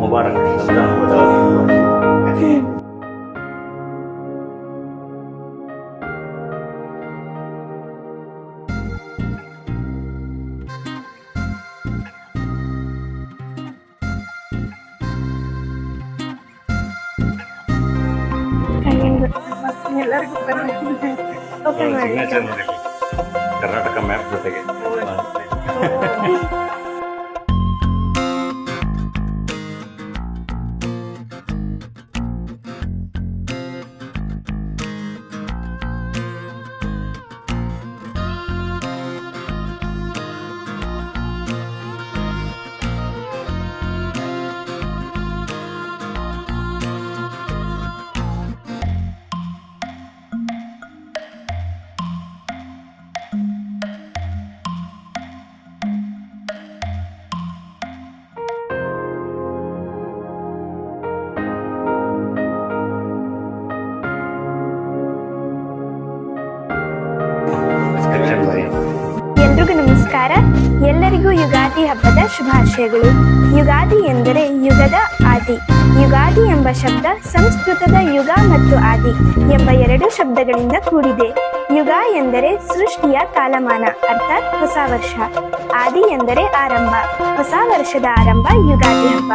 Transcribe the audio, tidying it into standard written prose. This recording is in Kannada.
ಮುಬಾರಕ್ ರಂಜಾನ್ ಎಲ್ಲರಿಗೂ ಓಪನ್ ಮಾಡಿ. ಸಿಗ್ನೇಚರ್ ನೋಡಿ, ಕರ್ನಾಟಕ ಮ್ಯಾಪ್ ಜೊತೆಗೆ. ಎಲ್ರಿಗೂ ನಮಸ್ಕಾರ. ಎಲ್ಲರಿಗೂ ಯುಗಾದಿ ಹಬ್ಬದ ಶುಭಾಶಯಗಳು. ಯುಗಾದಿ ಎಂದರೆ ಯುಗದ ಆದಿ. ಯುಗಾದಿ ಎಂಬ ಶಬ್ದ ಸಂಸ್ಕೃತದ ಯುಗ ಮತ್ತು ಆದಿ ಎಂಬ ಎರಡು ಶಬ್ದಗಳಿಂದ ಕೂಡಿದೆ. ಯುಗ ಎಂದರೆ ಸೃಷ್ಟಿಯ ಕಾಲಮಾನ, ಅರ್ಥಾತ್ ಹೊಸ ವರ್ಷ. ಆದಿ ಎಂದರೆ ಆರಂಭ. ಹೊಸ ವರ್ಷದ ಆರಂಭ ಯುಗಾದಿ ಹಬ್ಬ.